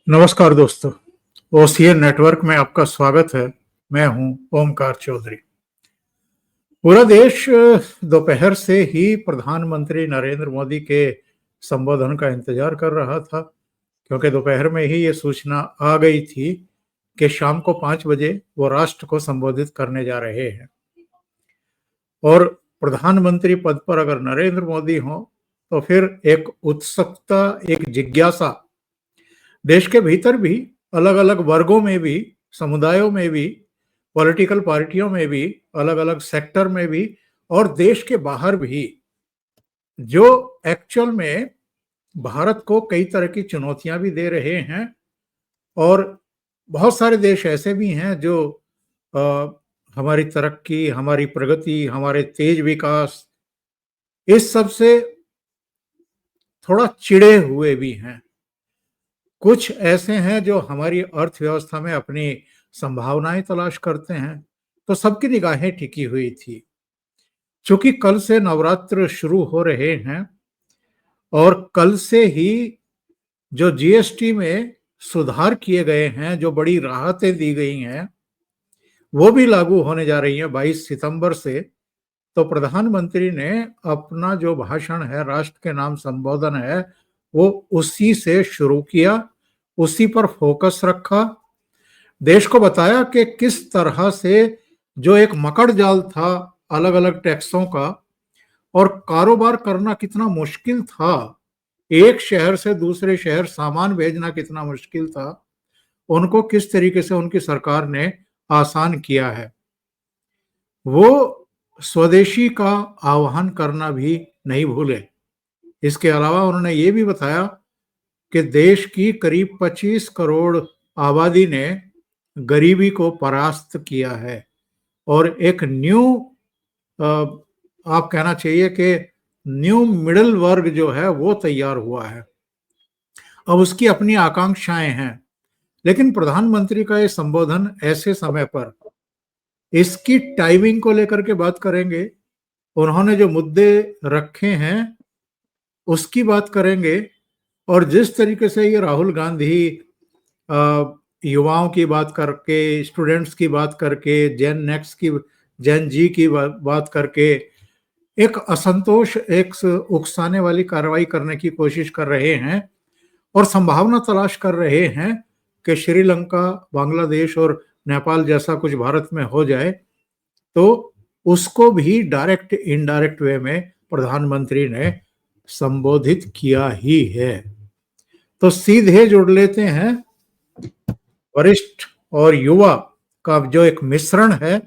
नमस्कार दोस्तों, OCA network में आपका स्वागत है। मैं हूं ओमकार चौधरी। पूरा देश दोपहर से ही प्रधानमंत्री नरेंद्र मोदी के संबोधन का इंतजार कर रहा था, क्योंकि दोपहर में ही ये सूचना आ गई थी कि शाम को 5 बजे वो राष्ट्र को संबोधित करने जा रहे हैं। और प्रधानमंत्री पद पर अगर नरेंद्र मोदी हों तो फिर एक उत्सुकता, एक जिज्ञासा देश के भीतर भी, अलग अलग वर्गों में भी, समुदायों में भी, पॉलिटिकल पार्टियों में भी, अलग अलग सेक्टर में भी और देश के बाहर भी, जो एक्चुअल में भारत को कई तरह की चुनौतियां भी दे रहे हैं। और बहुत सारे देश ऐसे भी हैं जो अ, हमारी तरक्की, हमारी प्रगति, हमारे तेज विकास, इस सब से थोड़ा चिढ़े हुए भी हैं। कुछ ऐसे हैं जो हमारी अर्थव्यवस्था में अपनी संभावनाएं तलाश करते हैं। तो सबकी निगाहें टिकी हुई थी। चूंकि कल से नवरात्र शुरू हो रहे हैं और कल से ही जो जीएसटी में सुधार किए गए हैं, जो बड़ी राहतें दी गई हैं, वो भी लागू होने जा रही हैं 22 सितंबर से। तो प्रधानमंत्री ने अपना जो भाषण है, राष्ट्र के नाम संबोधन है, वो उसी से शुरू किया, उसी पर फोकस रखा। देश को बताया कि किस तरह से जो एक मकड़ जाल था अलग अलग टैक्सों का, और कारोबार करना कितना मुश्किल था, एक शहर से दूसरे शहर सामान भेजना कितना मुश्किल था, उनको किस तरीके से उनकी सरकार ने आसान किया है। वो स्वदेशी का आह्वान करना भी नहीं भूले। इसके अलावा उन्होंने ये भी बताया कि देश की करीब 25 करोड़ आबादी ने गरीबी को परास्त किया है और एक न्यू, आप कहना चाहिए कि न्यू मिडिल वर्ग जो है वो तैयार हुआ है। अब उसकी अपनी आकांक्षाएं हैं, लेकिन प्रधानमंत्री का ये संबोधन ऐसे समय पर, इसकी टाइमिंग को लेकर के बात करेंगे, उन्होंने जो मुद्दे रखे हैं उसकी बात करेंगे, और जिस तरीके से ये राहुल गांधी युवाओं की बात करके, स्टूडेंट्स की बात करके, जेन नेक्स्ट की, जेन जी की बात करके एक असंतोष, एक उकसाने वाली कार्रवाई करने की कोशिश कर रहे हैं और संभावना तलाश कर रहे हैं कि श्रीलंका, बांग्लादेश और नेपाल जैसा कुछ भारत में हो जाए, तो उसको भी डायरेक्ट इनडायरेक्ट वे में प्रधानमंत्री ने संबोधित किया ही है। तो सीधे जुड़ लेते हैं वरिष्ठ और युवा का जो एक मिश्रण है।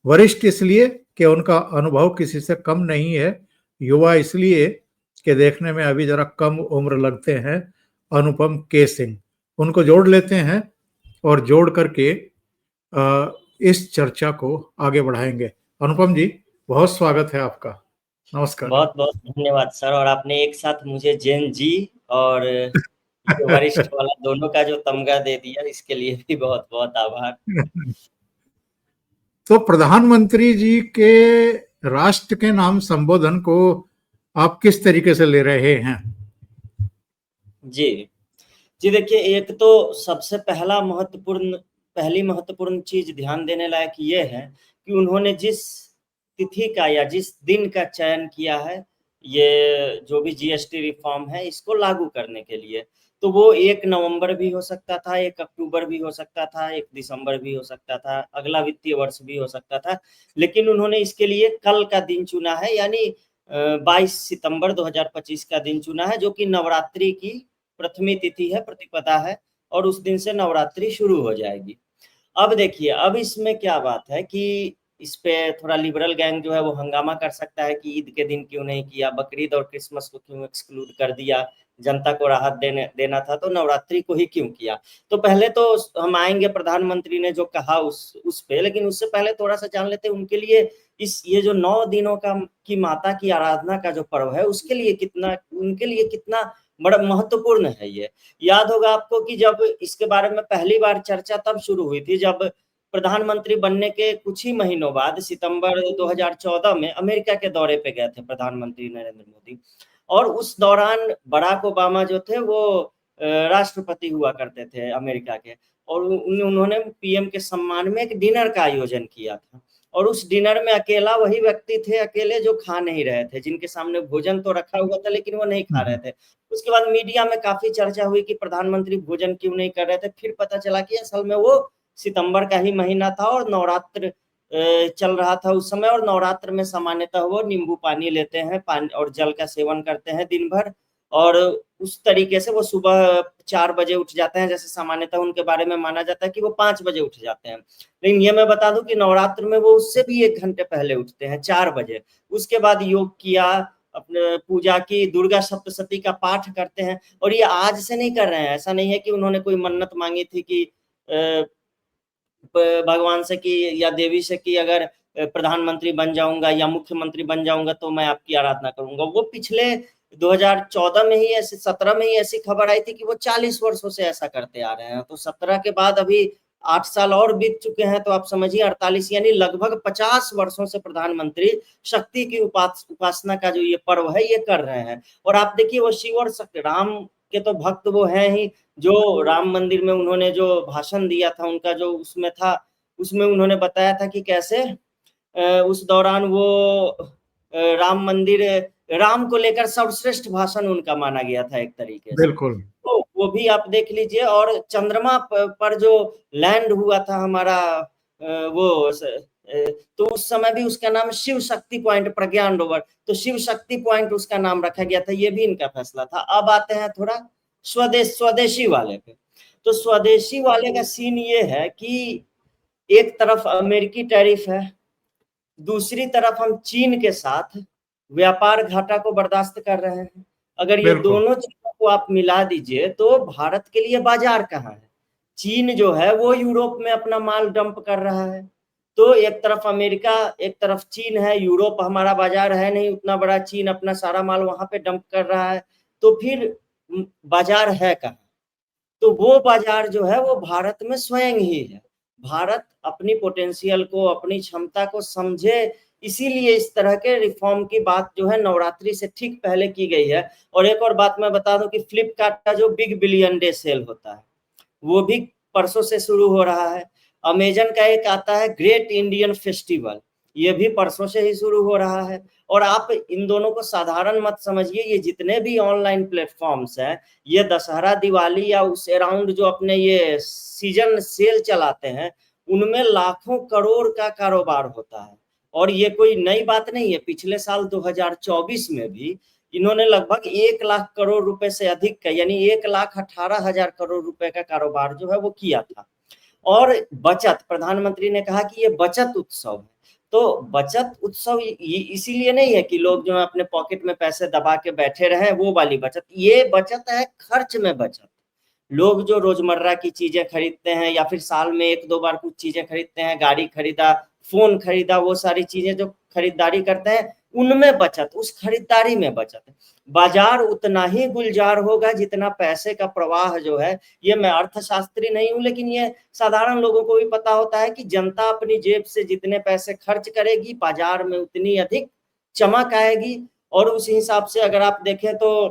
वरिष्ठ इसलिए कि उनका अनुभव किसी से कम नहीं है, युवा इसलिए कि देखने में अभी जरा कम उम्र लगते हैं, अनुपम के सिंह। उनको जोड़ लेते हैं और जोड़ करके इस चर्चा को आगे बढ़ाएंगे। अनुपम जी, बहुत स्वागत है आपका। नमस्कार। बहुत बहुत धन्यवाद सर। और आपने एक साथ मुझे जेन जी और वरिष्ठ वाला दोनों का जो तमगा दे दिया, इसके लिए भी बहुत बहुत आभार। तो प्रधानमंत्री जी के राष्ट्र के नाम संबोधन को आप किस तरीके से ले रहे हैं? जी जी, देखिए, एक तो सबसे पहली महत्वपूर्ण चीज ध्यान देने लायक ये है कि उन्होंने जिस तिथि का या जिस दिन का चयन किया है, ये जो भी जीएसटी रिफॉर्म है इसको लागू करने के लिए, तो वो 1 नवंबर भी हो सकता था, 1 अक्टूबर भी हो सकता था, 1 दिसंबर भी हो सकता था, अगला वित्तीय वर्ष भी हो सकता था। लेकिन उन्होंने इसके लिए कल का दिन चुना है, यानी 22 सितंबर 2025 का दिन चुना है, जो कि नवरात्रि की प्रथमी तिथि है, प्रतिपदा है, और उस दिन से नवरात्रि शुरू हो जाएगी। अब देखिए, अब इसमें क्या बात है कि इस पे थोड़ा लिबरल गैंग जो है वो हंगामा कर सकता है कि ईद के दिन क्यों नहीं किया, बकरीद और क्रिसमस को क्यों एक्सक्लूड कर दिया, जनता को राहत देना था तो नवरात्रि को ही क्यों किया। तो पहले तो हम आएंगे प्रधानमंत्री ने जो कहा उस पे, लेकिन उससे पहले थोड़ा सा जान लेते हैं उनके लिए ये जो 9 दिनों की माता की आराधना का जो पर्व है, उनके लिए कितना बड़ा महत्वपूर्ण है ये। याद होगा आपको कि जब इसके बारे में पहली बार चर्चा तब शुरू हुई थी, जब प्रधानमंत्री बनने के कुछ ही महीनों बाद सितंबर 2014 में अमेरिका के दौरे पे गए थे प्रधानमंत्री नरेंद्र मोदी। और उस दौरान बराक ओबामा जो थे वो राष्ट्रपति हुआ करते थे अमेरिका के, और उन्होंने पीएम के सम्मान में एक डिनर का आयोजन किया था, और उस डिनर में अकेला वही व्यक्ति थे अकेले जो खा नहीं रहे थे, जिनके सामने भोजन तो रखा हुआ था लेकिन वो नहीं खा रहे थे। उसके बाद मीडिया में काफी चर्चा हुई कि प्रधानमंत्री भोजन क्यों नहीं कर रहे थे। फिर पता चला कि असल में वो सितंबर का ही महीना था और नवरात्र चल रहा था उस समय, और नवरात्र में सामान्यतः वो नींबू पानी लेते हैं, पानी और जल का सेवन करते हैं दिन भर, और उस तरीके से वो सुबह 4 बजे उठ जाते हैं, जैसे सामान्यतः उनके बारे में माना जाता है कि वो 5 बजे उठ जाते हैं। लेकिन ये मैं बता दूं कि नवरात्र में वो उससे भी 1 घंटे पहले उठते हैं, 4 बजे। उसके बाद योग किया, अपने पूजा की, दुर्गा सप्तशती का पाठ करते हैं, और ये आज से नहीं कर रहे हैं। ऐसा नहीं है कि उन्होंने कोई मन्नत मांगी थी कि भगवान से कि या देवी से कि अगर प्रधानमंत्री बन जाऊंगा या मुख्यमंत्री बन जाऊंगा तो मैं आपकी आराधना करूंगा। वो पिछले 2014 में ही ऐसी 17 में ही ऐसी खबर आई थी कि वो 40 वर्षों से ऐसा करते आ रहे हैं। तो 17 के बाद अभी 8 साल और बीत चुके हैं, तो आप समझिए 48, यानी लगभग 50 वर्षों से प्रधानमंत्री शक्ति की उपासना का जो ये पर्व है ये कर रहे हैं। और आप देखिए वो शिव और शक्ति, राम के तो भक्त वो हैं ही, जो राम मंदिर में उन्होंने जो भाषण दिया था उनका जो उसमें था, उसमें उन्होंने बताया था कि कैसे उस दौरान वो राम मंदिर, राम को लेकर सर्वश्रेष्ठ भाषण उनका माना गया था एक तरीके से। बिल्कुल। तो वो भी आप देख लीजिए। और चंद्रमा पर जो लैंड हुआ था हमारा तो उस समय भी उसका नाम शिव शक्ति पॉइंट, प्रज्ञान रोवर, तो शिव शक्ति पॉइंट उसका नाम रखा गया था। ये भी इनका फैसला था। अब आते हैं थोड़ा स्वदेशी वाले पे। तो स्वदेशी वाले का सीन ये है कि एक तरफ अमेरिकी टैरिफ है, दूसरी तरफ हम चीन के साथ व्यापार घाटा को बर्दाश्त कर रहे हैं। अगर ये बिल्कुल। दोनों चीजों को आप मिला दीजिए तो भारत के लिए बाजार कहाँ है। चीन जो है वो यूरोप में अपना माल डंप कर रहा है, तो एक तरफ अमेरिका एक तरफ चीन है, यूरोप हमारा बाजार है नहीं उतना बड़ा, चीन अपना सारा माल वहां पे डंप कर रहा है, तो फिर बाजार है कहाँ। तो वो बाजार जो है वो भारत में स्वयं ही है। भारत अपनी पोटेंशियल को, अपनी क्षमता को समझे, इसीलिए इस तरह के रिफॉर्म की बात जो है नवरात्रि से ठीक पहले की गई है। और एक और बात मैं बता दूं कि फ्लिपकार्ट का जो बिग बिलियन डे सेल होता है वो भी परसों से शुरू हो रहा है। अमेजन का एक आता है ग्रेट इंडियन फेस्टिवल, ये भी परसों से ही शुरू हो रहा है। और आप इन दोनों को साधारण मत समझिए, ये जितने भी ऑनलाइन प्लेटफॉर्म्स हैं, ये दशहरा दिवाली या उस अराउंड जो अपने ये सीजन सेल चलाते हैं, उनमें लाखों करोड़ का कारोबार होता है। और ये कोई नई बात नहीं है, पिछले साल 2024 में भी इन्होंने लगभग 1 लाख करोड़ रुपए से अधिक का, यानी 1,18,000 करोड़ रुपए का कारोबार जो है वो किया था। और बचत, प्रधानमंत्री ने कहा कि ये बचत उत्सव है। तो बचत उत्सव इसीलिए नहीं है कि लोग जो है अपने पॉकेट में पैसे दबा के बैठे रहे, वो वाली बचत। ये बचत है खर्च में बचत। लोग जो रोजमर्रा की चीजें खरीदते हैं या फिर साल में 1-2 बार कुछ चीजें खरीदते हैं, गाड़ी खरीदा, फोन खरीदा, वो सारी चीजें जो खरीदारी करते हैं उनमें बचत, उस खरीदारी में बचत। बाजार उतना ही गुलजार होगा जितना पैसे का प्रवाह जो है, ये मैं अर्थशास्त्री नहीं हूं लेकिन ये साधारण लोगों को भी पता होता है कि जनता अपनी जेब से जितने पैसे खर्च करेगी बाजार में उतनी अधिक चमक आएगी। और उस हिसाब से अगर आप देखें तो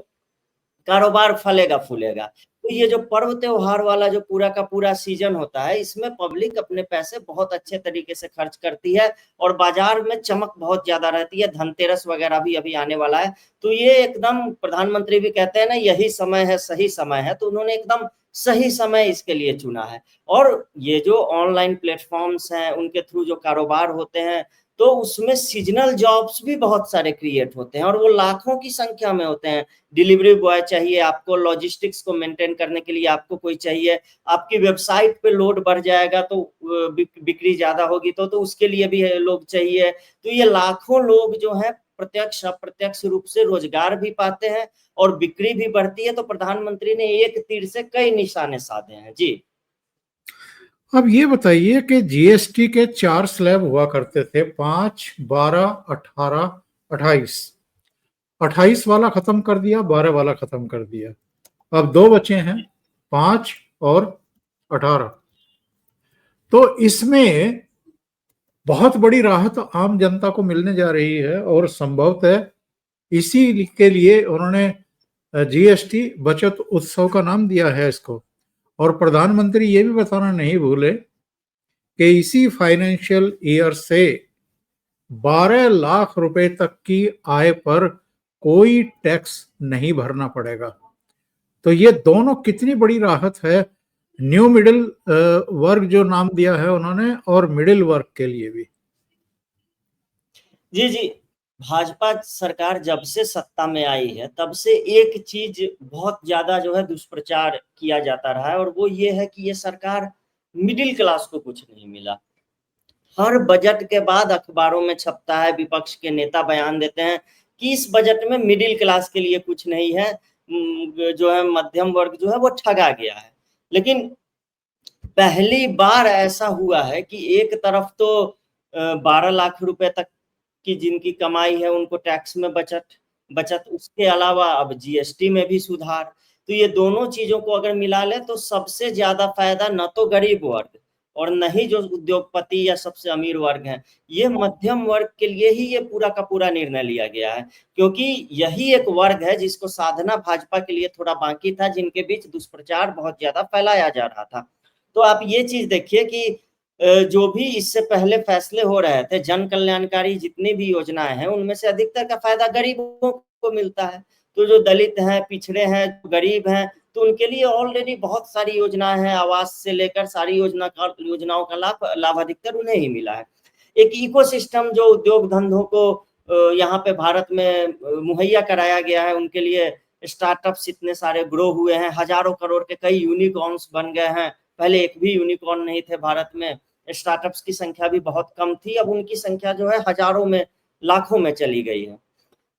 कारोबार फलेगा फूलेगा। तो ये जो पर्व त्योहार वाला जो पूरा का पूरा सीजन होता है, इसमें पब्लिक अपने पैसे बहुत अच्छे तरीके से खर्च करती है और बाजार में चमक बहुत ज्यादा रहती है। धनतेरस वगैरह भी अभी आने वाला है, तो ये एकदम, प्रधानमंत्री भी कहते हैं ना यही समय है, सही समय है, तो उन्होंने एकदम सही समय इसके लिए चुना है। और ये जो ऑनलाइन प्लेटफॉर्म्स हैं उनके थ्रू जो कारोबार होते हैं, तो उसमें सीजनल जॉब्स भी बहुत सारे क्रिएट होते हैं और वो लाखों की संख्या में होते हैं। डिलीवरी बॉय चाहिए आपको, लॉजिस्टिक्स को मेंटेन करने के लिए आपको कोई चाहिए, आपकी वेबसाइट पे लोड बढ़ जाएगा तो बिक्री ज्यादा होगी तो उसके लिए भी लोग चाहिए। तो ये लाखों लोग जो हैं प्रत्यक्ष अप्रत्यक्ष रूप से रोजगार भी पाते हैं और बिक्री भी बढ़ती है। तो प्रधानमंत्री ने एक तीर से कई निशाने साधे हैं। जी, अब ये बताइए कि जीएसटी के 4 स्लैब हुआ करते थे, 5, 12, 18, 28। 28 वाला खत्म कर दिया, 12 वाला खत्म कर दिया, अब 2 बचे हैं, 5 और 18। तो इसमें बहुत बड़ी राहत आम जनता को मिलने जा रही है और संभवतः इसी के लिए उन्होंने जीएसटी बचत उत्सव का नाम दिया है इसको। और प्रधानमंत्री ये भी बताना नहीं भूले कि इसी फाइनेंशियल ईयर से 12 लाख रुपए तक की आय पर कोई टैक्स नहीं भरना पड़ेगा। तो ये दोनों कितनी बड़ी राहत है न्यू मिडिल वर्ग जो नाम दिया है उन्होंने, और मिडिल वर्ग के लिए भी। जी, जी। भाजपा सरकार जब से सत्ता में आई है, तब से एक चीज़ बहुत ज़्यादा जो है दुष्प्रचार किया जाता रहा है और वो ये है कि ये सरकार मिडिल क्लास को कुछ नहीं मिला। हर बजट के बाद अखबारों में छपता है, विपक्ष के नेता बयान देते हैं कि इस बजट में मिडिल क्लास के लिए कुछ नहीं है, जो है मध्यम वर्ग जो है वो ठगा गया है। लेकिन पहली बार ऐसा हुआ है कि एक तरफ तो 12 लाख रुपए तक की जिनकी कमाई है उनको टैक्स में बचत बचत उसके अलावा अब जीएसटी में भी सुधार। तो ये दोनों चीजों को अगर मिला ले तो सबसे ज्यादा फायदा न तो गरीब वर्ग और न ही जो उद्योगपति या सबसे अमीर वर्ग हैं, ये मध्यम वर्ग के लिए ही ये पूरा का पूरा निर्णय लिया गया है, क्योंकि यही एक वर्ग है जिसको साधना भाजपा के लिए थोड़ा बाकी था, जिनके बीच दुष्प्रचार बहुत ज्यादा फैलाया जा रहा था। तो आप ये चीज देखिए कि जो भी इससे पहले फैसले हो रहे थे, जन कल्याणकारी जितनी भी योजनाएं हैं, उनमें से अधिकतर का फायदा गरीबों को मिलता है। तो जो दलित हैं, पिछड़े हैं, गरीब हैं, तो उनके लिए ऑलरेडी बहुत सारी योजनाएं हैं, आवास से लेकर सारी योजनाओं का लाभ अधिकतर उन्हें ही मिला है। एक इकोसिस्टम जो उद्योग धंधों को यहाँ पे भारत में मुहैया कराया गया है, उनके लिए स्टार्टअप्स इतने सारे ग्रो हुए हैं, हजारों करोड़ के कई यूनिकॉर्न्स बन गए हैं। पहले एक भी यूनिकॉर्न नहीं थे भारत में, स्टार्टअप्स की संख्या भी बहुत कम थी, अब उनकी संख्या जो है हजारों में, लाखों में चली गई है।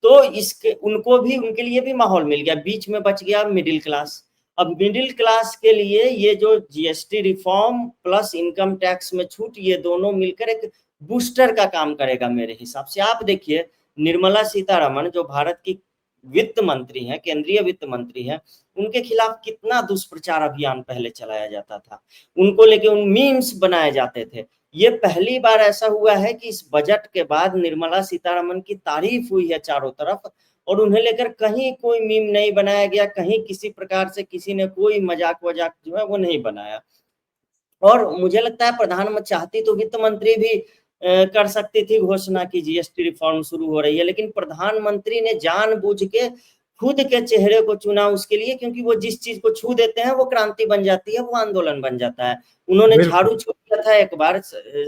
तो इसके उनको भी, उनके लिए भी माहौल मिल गया, बीच में बच गया मिडिल क्लास। अब मिडिल क्लास के लिए ये जो GST reform plus income tax में छूट, ये दोनों मिलकर एक बूस्टर का काम करेगा मेरे हिसाब से। आप देखिए निर्मला सीतारमण जो भारत की वित्त मंत्री हैं, केंद्रीय वित्त मंत्री हैं, उनके खिलाफ कितना दुष्प्रचार अभियान पहले चलाया जाता था, उनको लेके उन मीम्स बनाए जाते थे। ये पहली बार ऐसा हुआ है कि इस बजट के बाद निर्मला सीतारमण की तारीफ हुई है चारों तरफ और उन्हें लेकर कहीं कोई मीम नहीं बनाया गया, कहीं किसी प्रकार से किसी ने कोई मजाक वजाक जो है वो नहीं बनाया। और मुझे लगता है प्रधानमंत्री चाहती तो वित्त मंत्री भी कर सकती थी घोषणा की जीएसटी रिफॉर्म शुरू हो रही है, लेकिन प्रधानमंत्री ने जानबूझ के खुद के चेहरे को चुना उसके लिए, क्योंकि वो जिस चीज को छू देते हैं वो क्रांति बन जाती है, वो आंदोलन बन जाता है। उन्होंने झाड़ू छू दिया था एक बार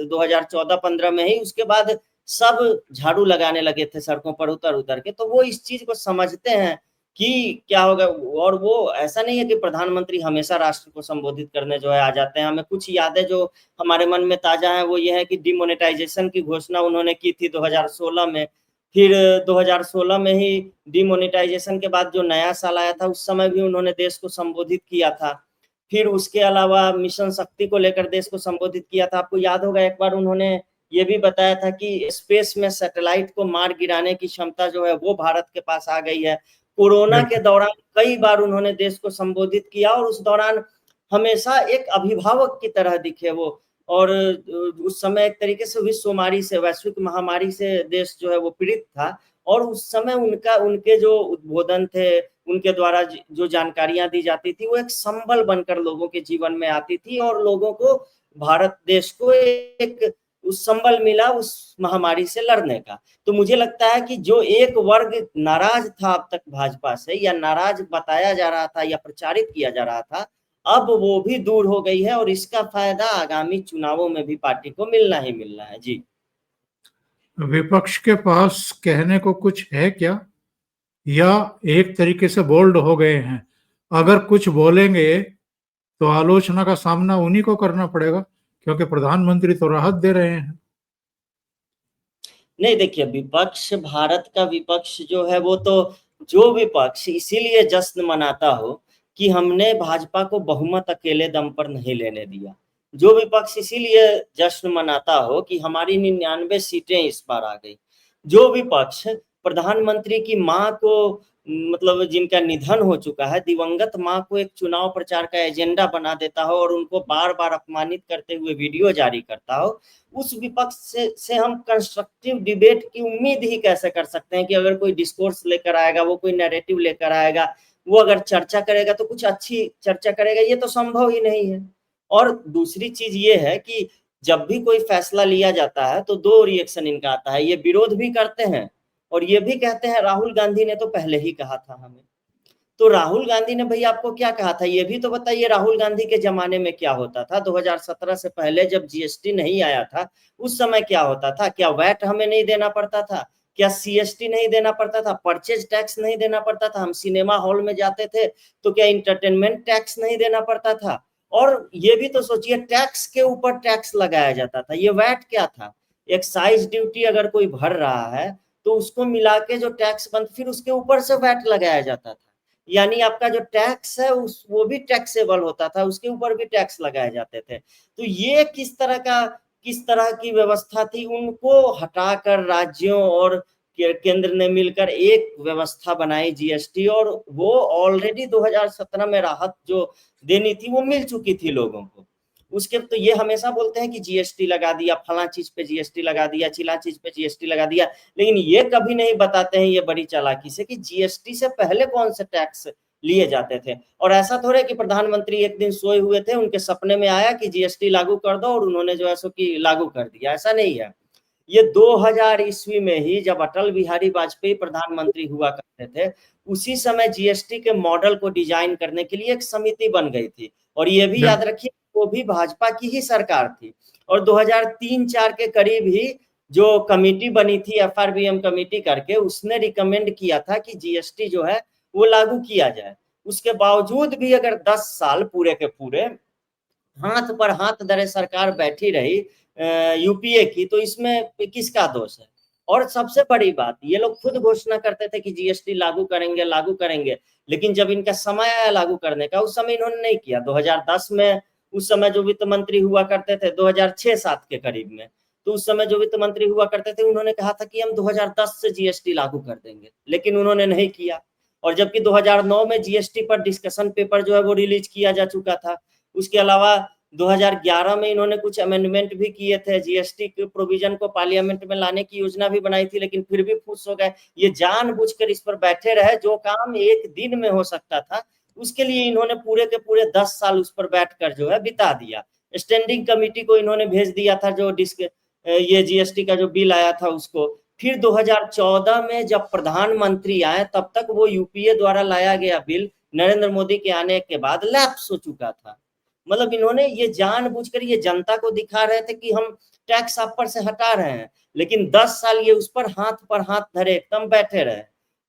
2014-15 में ही, उसके बाद सब झाड़ू लगाने लगे थे सड़कों पर उतर उतर के। तो वो इस चीज को समझते हैं कि क्या होगा। और वो ऐसा नहीं है कि प्रधानमंत्री हमेशा राष्ट्र को संबोधित करने जो है आ जाते हैं। हमें कुछ यादें जो हमारे मन में ताजा है वो ये है कि डिमोनेटाइजेशन की घोषणा उन्होंने की थी 2016 में, फिर 2016 में ही डिमोनेटाइजेशन के बाद जो नया साल आया था उस समय भी उन्होंने देश को संबोधित किया था। फिर उसके अलावा मिशन शक्ति को लेकर देश को संबोधित किया था। आपको याद होगा एक बार उन्होंने ये भी बताया था कि स्पेस में सैटेलाइट को मार गिराने की क्षमता जो है वो भारत के पास आ गई है। कोरोना के दौरान कई बार उन्होंने देश को संबोधित किया और उस दौरान हमेशा एक अभिभावक की तरह दिखे वो। और उस समय एक तरीके से विश्वमारी से, वैश्विक महामारी से देश जो है वो पीड़ित था और उस समय उनके जो उद्बोधन थे, उनके द्वारा जो जानकारियां दी जाती थी वो एक संबल बनकर लोगों के जीवन में आती थी और लोगों को, भारत देश को एक उस संबल मिला उस महामारी से लड़ने का। तो मुझे लगता है कि जो एक वर्ग नाराज था अब तक भाजपा से, या नाराज बताया जा रहा था या प्रचारित किया जा रहा था, अब वो भी दूर हो गई है और इसका फायदा आगामी चुनावों में भी पार्टी को मिलना ही मिलना है। जी, विपक्ष के पास कहने को कुछ है क्या, या एक तरीके से बोल्ड हो गए हैं? अगर कुछ बोलेंगे तो आलोचना का सामना उन्हीं को करना पड़ेगा, क्योंकि प्रधानमंत्री तो राहत दे रहे हैं। नहीं देखिए, विपक्ष, भारत का विपक्ष जो है वो तो, जो विपक्ष इसीलिए जश्न मनाता हो कि हमने भाजपा को बहुमत अकेले दम पर नहीं लेने दिया, जो विपक्ष इसीलिए जश्न मनाता हो कि हमारी 99 सीटें इस बार आ गई, जो विपक्ष प्रधानमंत्री की मां को मतलब जिनका निधन हो चुका है, दिवंगत माँ को एक चुनाव प्रचार का एजेंडा बना देता हो और उनको बार बार अपमानित करते हुए वीडियो जारी करता हो, उस विपक्ष से हम कंस्ट्रक्टिव डिबेट की उम्मीद ही कैसे कर सकते हैं कि अगर कोई डिस्कोर्स लेकर आएगा, वो कोई नैरेटिव लेकर आएगा, वो अगर चर्चा करेगा तो कुछ अच्छी चर्चा करेगा, ये तो संभव ही नहीं है। और दूसरी चीज ये है कि जब भी कोई फैसला लिया जाता है तो दो रिएक्शन इनका आता है, ये विरोध भी करते हैं और ये भी कहते हैं राहुल गांधी ने तो पहले ही कहा था हमें। तो राहुल गांधी ने भैया आपको क्या कहा था, ये भी तो बताइए। राहुल गांधी के जमाने में क्या होता था, 2017 से पहले जब जीएसटी नहीं आया था, उस समय क्या होता था? क्या वैट हमें नहीं देना पड़ता था? क्या सीएसटी नहीं देना पड़ता था? परचेज टैक्स नहीं देना पड़ता था? हम सिनेमा हॉल में जाते थे तो क्या इंटरटेनमेंट टैक्स नहीं देना पड़ता था? और ये भी तो सोचिए, टैक्स के ऊपर टैक्स लगाया जाता था। ये वैट क्या था? एक्साइज ड्यूटी अगर कोई भर रहा है तो उसको मिला के जो टैक्स बन, फिर उसके ऊपर से वैट लगाया जाता था। यानी आपका जो टैक्स है उस वो भी टैक्सेबल होता था, उसके ऊपर भी टैक्स लगाए जाते थे। तो ये किस तरह की व्यवस्था थी? उनको हटाकर राज्यों और केंद्र ने मिलकर एक व्यवस्था बनाई जीएसटी, और वो ऑलरेडी 2017 में राहत जो देनी थी वो मिल चुकी थी लोगों को। उसके तो ये हमेशा बोलते हैं कि जीएसटी लगा दिया, फला चीज पे जीएसटी लगा दिया, चिला चीज पे जीएसटी लगा दिया, लेकिन ये कभी नहीं बताते हैं, ये बड़ी चालाकी से, कि जीएसटी से पहले कौन से टैक्स लिए जाते थे। और ऐसा थोड़े कि प्रधानमंत्री एक दिन सोए हुए थे, उनके सपने में आया कि जीएसटी लागू कर दो और उन्होंने जो है सो कि लागू कर दिया, ऐसा नहीं है। ये 2000 ईस्वी में ही जब अटल बिहारी वाजपेयी प्रधानमंत्री हुआ करते थे, उसी समय जीएसटी के मॉडल को डिजाइन करने के लिए एक समिति बन गई थी। और ये भी याद रखिए, वो भी भाजपा की ही सरकार थी। और 2003-4 के करीब ही जो कमेटी बनी थी, एफआरबीएम कमेटी करके, उसने रिकमेंड किया था कि जीएसटी जो है वो लागू किया जाए। उसके बावजूद भी अगर 10 साल पूरे के पूरे हाथ पर हाथ धरे सरकार बैठी रही यूपीए की, तो इसमें किसका दोष है? और सबसे बड़ी बात, ये लोग खुद घोषणा करते थे कि जीएसटी लागू करेंगे, लेकिन जब इनका समय आया लागू करने का, उस समय इन्होंने नहीं किया। 2010 में उस समय जो वित्त मंत्री हुआ करते थे, 2006-7 के करीब में, तो उस समय जो वित्त मंत्री हुआ करते थे, उन्होंने कहा था कि हम 2010 से जीएसटी लागू कर देंगे, लेकिन उन्होंने नहीं किया। और जबकि 2009 में जीएसटी पर डिस्कशन पेपर जो है वो रिलीज किया जा चुका था। उसके अलावा 2011 में इन्होंने कुछ अमेंडमेंट भी किए थे, जीएसटी के प्रोविजन को पार्लियामेंट में लाने की योजना भी बनाई थी, लेकिन फिर भी फुस हो गए। ये जानबूझकर इस पर बैठे रहे, जो काम एक दिन में हो सकता था उसके लिए इन्होंने पूरे के पूरे 10 साल उस पर बैठकर जो है बिता दिया। स्टैंडिंग कमेटी को इन्होंने भेज दिया था, जो ये जीएसटी का जो बिल आया था उसको। फिर 2014 में जब प्रधानमंत्री आए, तब तक वो यूपीए द्वारा लाया गया बिल नरेंद्र मोदी के आने के बाद लैप्स हो चुका था। मतलब इन्होंने ये जानबूझकर ये जनता को दिखा रहे थे कि हम टैक्स आप पर से हटा रहे हैं, लेकिन 10 साल ये उस पर हाथ धरे एकदम बैठे रहे।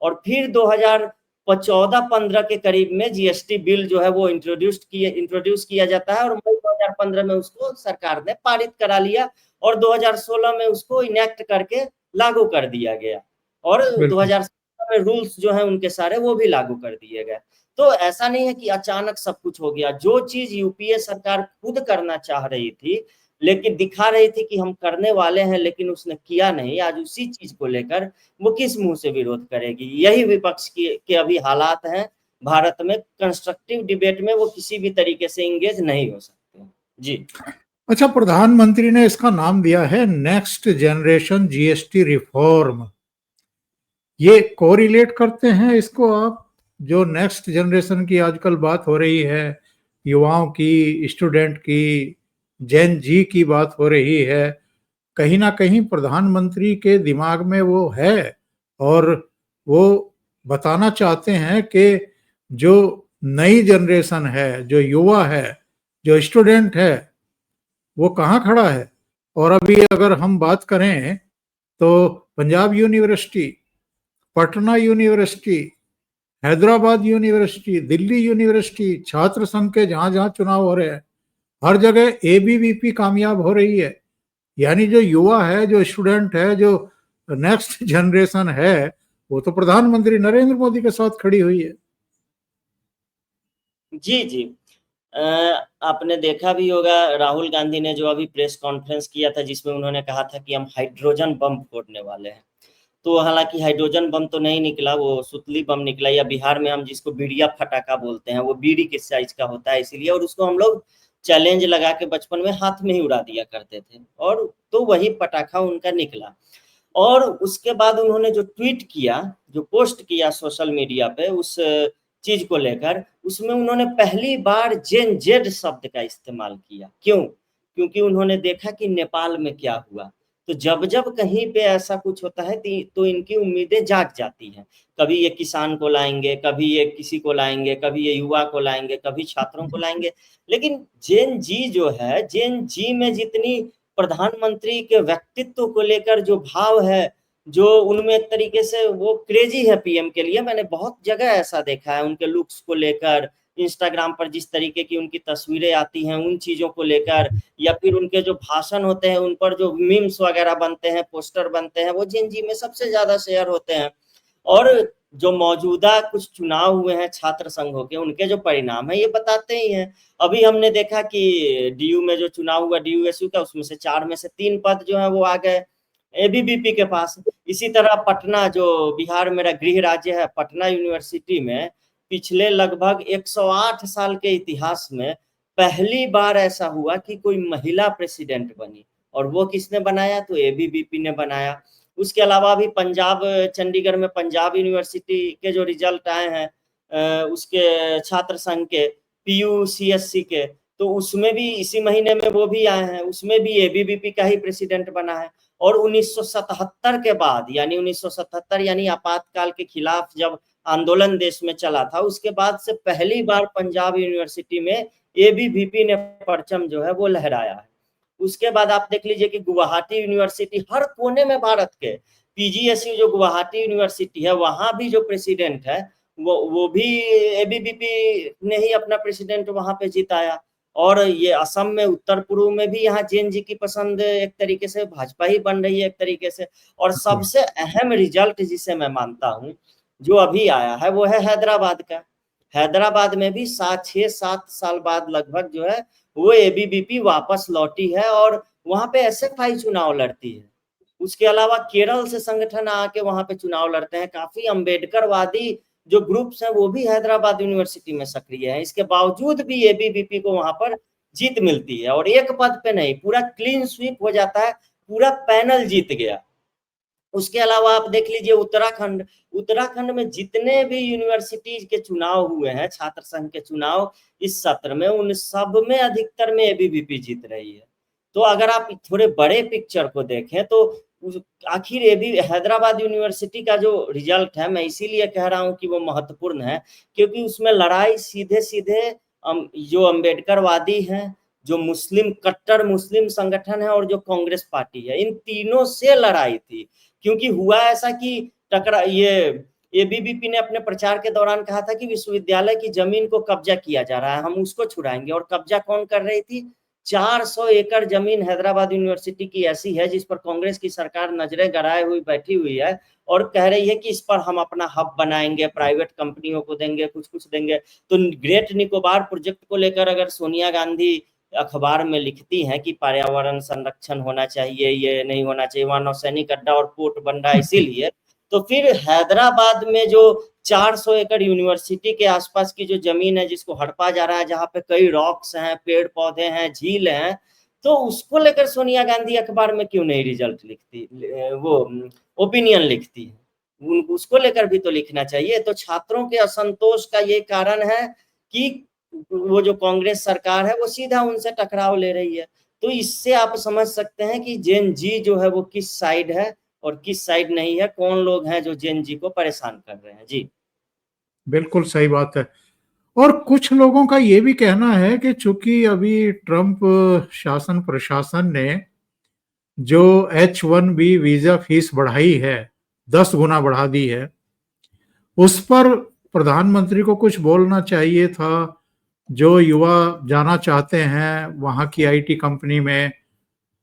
और फिर 2014-15 के करीब में जीएसटी बिल जो है वो इंट्रोड्यूस किया जाता है, और मई 2015 में उसको सरकार ने पारित करा लिया, और 2016 में उसको इनेक्ट करके लागू कर दिया गया। और 2017 में रूल्स जो है उनके सारे वो भी लागू कर दिए गए। तो ऐसा नहीं है कि अचानक सब कुछ हो गया। जो चीज यूपीए सरकार खुद करना चाह रही थी, लेकिन दिखा रही थी कि हम करने वाले हैं, लेकिन उसने किया नहीं, आज उसी चीज को लेकर वो किस मुंह से विरोध करेगी? यही विपक्ष के अभी हालात हैं भारत में। कंस्ट्रक्टिव डिबेट में वो किसी भी तरीके से इंगेज नहीं हो सकते। जी अच्छा, प्रधानमंत्री ने इसका नाम दिया है नेक्स्ट जनरेशन जीएसटी रिफॉर्म। ये कोरिलेट करते हैं इसको आप, जो नेक्स्ट जनरेशन की आजकल बात हो रही है, युवाओं की, स्टूडेंट की, जेन जी की बात हो रही है, कहीं ना कहीं प्रधानमंत्री के दिमाग में वो है, और वो बताना चाहते हैं कि जो नई जनरेशन है, जो युवा है, जो स्टूडेंट है, वो कहाँ खड़ा है। और अभी अगर हम बात करें तो Punjab university, Patna university, Hyderabad university, Delhi university, छात्र संघ के जहां जहां चुनाव हो रहे हैं, हर जगह एबीवीपी कामयाब हो रही है। यानी जो युवा है, जो स्टूडेंट है, जो नेक्स्ट जनरेशन है, वो तो प्रधानमंत्री नरेंद्र मोदी के साथ खड़ी हुई है। जी जी। आपने देखा भी होगा, राहुल गांधी ने जो अभी प्रेस कॉन्फ्रेंस किया था, जिसमें उन्होंने कहा था कि हम हाइड्रोजन बम फोड़ने वाले हैं। तो हालांकि हाइड्रोजन बम तो नहीं निकला, वो सुतली बम निकला, या बिहार में हम जिसको बीड़िया फटाका बोलते हैं, वो बीड़ी के साइज का होता है इसीलिए, और उसको हम लोग चैलेंज लगा के बचपन में हाथ में ही उड़ा दिया करते थे, और तो वही पटाखा उनका निकला। और उसके बाद उन्होंने जो ट्वीट किया, जो पोस्ट किया सोशल मीडिया पे उस चीज को लेकर, उसमें उन्होंने पहली बार जेन जेड शब्द का इस्तेमाल किया। क्यों? क्योंकि उन्होंने देखा कि नेपाल में क्या हुआ। तो जब जब कहीं पे ऐसा कुछ होता है तो इनकी उम्मीदें जाग जाती हैं। कभी ये किसान को लाएंगे, कभी ये किसी को लाएंगे, कभी ये युवा को लाएंगे, कभी छात्रों को लाएंगे। लेकिन जेन जी जो है, जेन जी में जितनी प्रधानमंत्री के व्यक्तित्व को लेकर जो भाव है, जो उनमें एक तरीके से वो क्रेजी है पीएम के लिए। मैंने बहुत जगह ऐसा देखा है, उनके लुक्स को लेकर, इंस्टाग्राम पर जिस तरीके की उनकी तस्वीरें आती हैं उन चीजों को लेकर, या फिर उनके जो भाषण होते हैं उन पर जो मीम्स वगैरह बनते हैं, पोस्टर बनते हैं, वो जिन में सबसे ज्यादा शेयर होते हैं। और जो मौजूदा कुछ चुनाव हुए हैं छात्र संघों के, उनके जो परिणाम है ये बताते ही हैं। अभी हमने देखा कि डीयू में जो चुनाव हुआ, डीयूएसयू का, उसमें से 4 में से 3 पद जो है वो आ गए एबीवीपी के पास। इसी तरह पटना, जो बिहार मेरा गृह राज्य है, पटना यूनिवर्सिटी में पिछले लगभग 108 साल के इतिहास में पहली बार ऐसा हुआ कि कोई महिला प्रेसिडेंट बनी, और वो किसने बनाया? तो एबीवीपी ने बनाया। उसके अलावा भी पंजाब, चंडीगढ़ में पंजाब यूनिवर्सिटी के जो रिजल्ट आए हैं उसके छात्र संघ के, पीयूसीएससी के, तो उसमें भी इसी महीने में वो भी आए हैं, उसमें भी एबीवीपी का ही प्रेसिडेंट बना है। और 1977 के बाद, यानी 1977 यानी आपातकाल के खिलाफ जब आंदोलन देश में चला था, उसके बाद से पहली बार पंजाब यूनिवर्सिटी में एबीवीपी ने परचम जो है वो लहराया है। उसके बाद आप देख लीजिए कि गुवाहाटी यूनिवर्सिटी, हर कोने में भारत के पीजीएसयू जो गुवाहाटी यूनिवर्सिटी है, वहां भी जो प्रेसिडेंट है वो भी एबीवीपी ने ही अपना प्रेसिडेंट वहां पे जिताया। और ये असम में, उत्तर पूर्व में भी यहाँ जेन जी की पसंद एक तरीके से भाजपा ही बन रही है एक तरीके से। और सबसे अहम रिजल्ट जिसे मैं मानता हूँ जो अभी आया है, वो है हैदराबाद का। हैदराबाद में भी 6-7 साल बाद लगभग जो है वो एबीवीपी वापस लौटी है, और वहां पे एसएफआई चुनाव लड़ती है। उसके अलावा केरल से संगठन आके वहां पे चुनाव लड़ते हैं। काफी अम्बेडकरवादी जो ग्रुप्स हैं वो भी हैदराबाद यूनिवर्सिटी में सक्रिय है। इसके बावजूद भी एबीवीपी को वहां पर जीत मिलती है, और एक पद पे नहीं, पूरा क्लीन स्वीप हो जाता है, पूरा पैनल जीत गया। उसके अलावा आप देख लीजिए उत्तराखंड, उत्तराखंड में जितने भी यूनिवर्सिटीज के चुनाव हुए हैं, छात्र संघ के चुनाव इस सत्र में, उन सब में अधिकतर में एबीवीपी जीत रही है। तो अगर आप थोड़े बड़े पिक्चर को देखें तो आखिर ये भी हैदराबाद यूनिवर्सिटी का जो रिजल्ट है, मैं इसीलिए कह रहा हूं कि वो महत्वपूर्ण है, क्योंकि उसमें लड़ाई सीधे सीधे जो अम्बेडकरवादी हैं, जो मुस्लिम, कट्टर मुस्लिम संगठन है, और जो कांग्रेस पार्टी है, इन तीनों से लड़ाई थी। क्योंकि हुआ ऐसा कि टकरा ये एबीवीपी ने अपने प्रचार के दौरान कहा था कि विश्वविद्यालय की जमीन को कब्जा किया जा रहा है, हम उसको छुड़ाएंगे। और कब्जा कौन कर रही थी? 400 एकड़ जमीन हैदराबाद यूनिवर्सिटी की ऐसी है जिस पर कांग्रेस की सरकार नजरें गड़ाए हुई बैठी हुई है, और कह रही है कि इस पर हम अपना हब बनाएंगे, प्राइवेट कंपनियों को देंगे, कुछ कुछ देंगे। तो ग्रेट निकोबार प्रोजेक्ट को लेकर अगर सोनिया गांधी अखबार में लिखती हैं कि पर्यावरण संरक्षण होना चाहिए, ये नहीं होना चाहिए, वहां नौसैनिक अड्डा और पोर्ट बन रहा है इसीलिए, तो फिर हैदराबाद में जो 400 एकड़ यूनिवर्सिटी के आसपास की जो जमीन है जिसको हड़पा जा रहा है, जहाँ पे कई रॉक्स हैं, पेड़ पौधे हैं, झील हैं, तो उसको लेकर सोनिया गांधी अखबार में क्यों नहीं रिजल्ट लिखती, वो ओपिनियन लिखती है? उसको लेकर भी तो लिखना चाहिए। तो छात्रों के असंतोष का ये कारण है कि वो जो कांग्रेस सरकार है वो सीधा उनसे टकराव ले रही है। तो इससे आप समझ सकते हैं कि जेन जी जो है वो किस साइड है और किस साइड नहीं है, कौन लोग हैं जो जेन जी को परेशान कर रहे हैं। जी बिल्कुल सही बात है। और कुछ लोगों का ये भी कहना है कि चूंकि अभी ट्रंप शासन प्रशासन ने जो H1B वीजा फीस बढ़ाई है, 10 गुना बढ़ा दी है, उस पर प्रधानमंत्री को कुछ बोलना चाहिए था। जो युवा जाना चाहते हैं वहाँ की आईटी कंपनी में,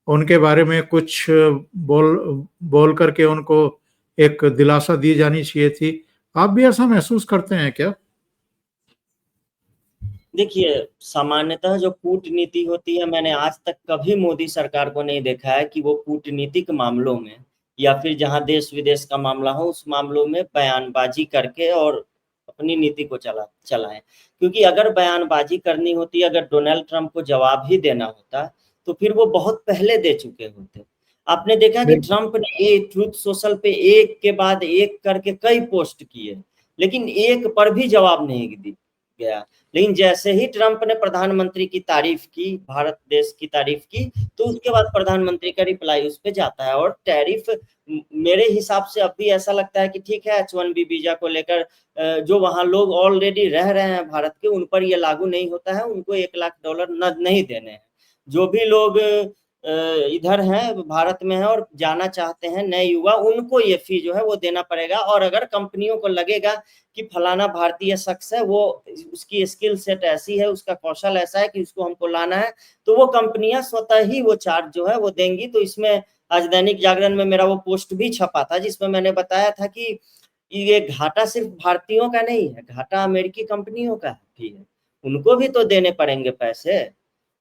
उनके बारे में कुछ बोल बोल करके उनको एक दिलासा दी जानी चाहिए थी। आप भी ऐसा महसूस करते हैं क्या? देखिए, सामान्यतः जो कूटनीति होती है, मैंने आज तक कभी मोदी सरकार को नहीं देखा है कि वो कूटनीतिक मामलों में या फिर जहाँ देश विदेश का मामला हो उस मामलों में बयानबाजी करके और अपनी नीति को चलाएं। क्योंकि अगर बयानबाजी करनी होती, अगर डोनाल्ड ट्रंप को जवाब ही देना होता तो फिर वो बहुत पहले दे चुके होते। आपने देखा कि ट्रंप ने ये ट्रूथ सोशल पे एक के बाद एक करके कई पोस्ट किए, लेकिन एक पर भी जवाब नहीं गया। लेकिन जैसे ही ट्रंप ने प्रधानमंत्री की तारीफ की, भारत देश की तारीफ की, तो उसके बाद प्रधानमंत्री का रिप्लाई उस पर जाता है। और टैरिफ मेरे हिसाब से अब भी ऐसा लगता है कि ठीक है, H1B वीजा को लेकर जो वहां लोग ऑलरेडी रह रहे हैं भारत के, उन पर ये लागू नहीं होता है, उनको $1 लाख नहीं देने हैं। जो भी लोग इधर हैं, भारत में हैं और जाना चाहते हैं नए युवा, उनको ये फी जो है वो देना पड़ेगा। और अगर कंपनियों को लगेगा कि फलाना भारतीय शख्स है, वो उसकी स्किल सेट ऐसी है, उसका कौशल ऐसा है कि उसको हमको लाना है, तो वो कंपनियां स्वतः ही वो चार्ज जो है वो देंगी। तो इसमें आज दैनिक जागरण में मेरा वो पोस्ट भी छपा था जिसमें मैंने बताया था कि ये घाटा सिर्फ भारतीयों का नहीं है, घाटा अमेरिकी कंपनियों का भी है, उनको भी तो देने पड़ेंगे पैसे।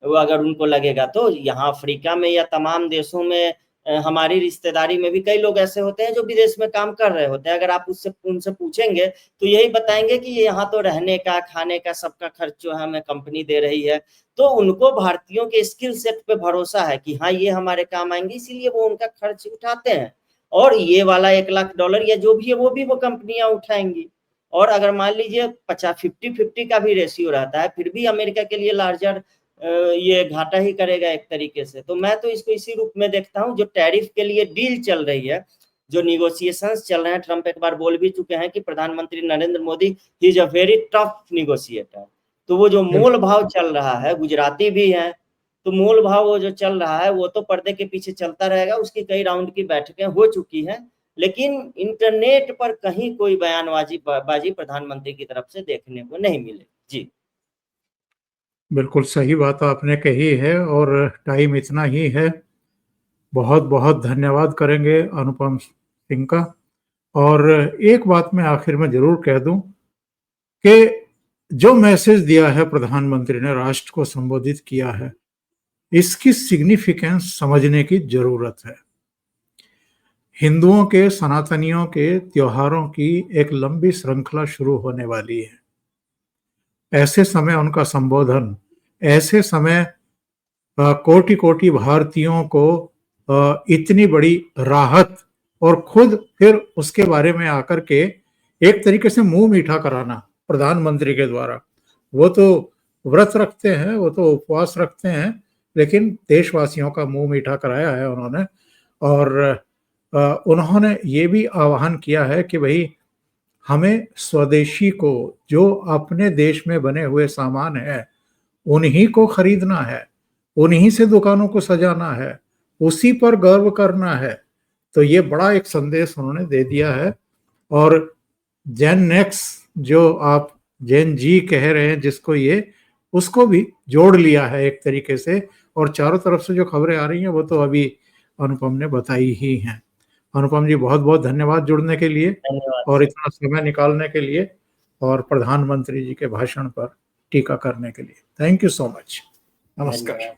वो अगर उनको लगेगा तो यहाँ अफ्रीका में या तमाम देशों में हमारी रिश्तेदारी में भी कई लोग ऐसे होते हैं जो विदेश में काम कर रहे होते हैं। अगर आप उनसे पूछेंगे तो यही बताएंगे कि यहाँ तो रहने का, खाने का, सबका खर्च जो है हमें कंपनी दे रही है। तो उनको भारतीयों के स्किल सेट पे भरोसा है कि हाँ ये हमारे काम आएंगे, इसीलिए वो उनका खर्च उठाते हैं। और ये वाला $1 लाख या जो भी है वो कंपनियां उठाएंगी। और अगर मान लीजिए 50-50 का भी रेशियो रहता है, फिर भी अमेरिका के लिए लार्जर ये घाटा ही करेगा एक तरीके से। तो मैं तो इसको इसी रूप में देखता हूँ, जो टैरिफ के लिए डील चल रही है, जो निगोशिएशंस चल रहे हैं, ट्रंप एक बार बोल भी चुके हैं कि प्रधानमंत्री Narendra Modi he is a very tough negotiator. तो वो जो मोल भाव चल रहा है, गुजराती भी है, तो मोल भाव वो जो चल रहा है वो तो पर्दे के पीछे चलता रहेगा। उसकी कई राउंड की बैठकें हो चुकी हैं, लेकिन इंटरनेट पर कहीं कोई बयानबाजी प्रधानमंत्री की तरफ से देखने को नहीं मिले। जी बिल्कुल सही बात आपने कही है और टाइम इतना ही है। बहुत बहुत धन्यवाद करेंगे अनुपम सिंह का। और एक बात मैं आखिर में जरूर कह दूं कि जो मैसेज दिया है प्रधानमंत्री ने, राष्ट्र को संबोधित किया है, इसकी सिग्निफिकेंस समझने की जरूरत है। हिंदुओं के, सनातनियों के त्योहारों की एक लंबी श्रृंखला शुरू होने वाली है। ऐसे समय उनका संबोधन, ऐसे समय कोटि कोटि भारतीयों को इतनी बड़ी राहत और खुद फिर उसके बारे में आकर के एक तरीके से मुंह मीठा कराना प्रधानमंत्री के द्वारा। वो तो व्रत रखते हैं, वो तो उपवास रखते हैं, लेकिन देशवासियों का मुंह मीठा कराया है उन्होंने। और उन्होंने ये भी आह्वान किया है कि भाई हमें स्वदेशी को, जो अपने देश में बने हुए सामान है उन्हीं को खरीदना है, उन्हीं से दुकानों को सजाना है, उसी पर गर्व करना है। तो ये बड़ा एक संदेश उन्होंने दे दिया है। और जेन नेक्स, जो आप जेन जी कह रहे हैं जिसको, ये उसको भी जोड़ लिया है एक तरीके से। और चारों तरफ से जो खबरें आ रही हैं वो तो अभी अनुपम ने बताई ही हैं। अनुपम जी, बहुत बहुत धन्यवाद जुड़ने के लिए और इतना समय निकालने के लिए, और प्रधानमंत्री जी के भाषण पर टीका करने के लिए। Thank you so much. नमस्कार।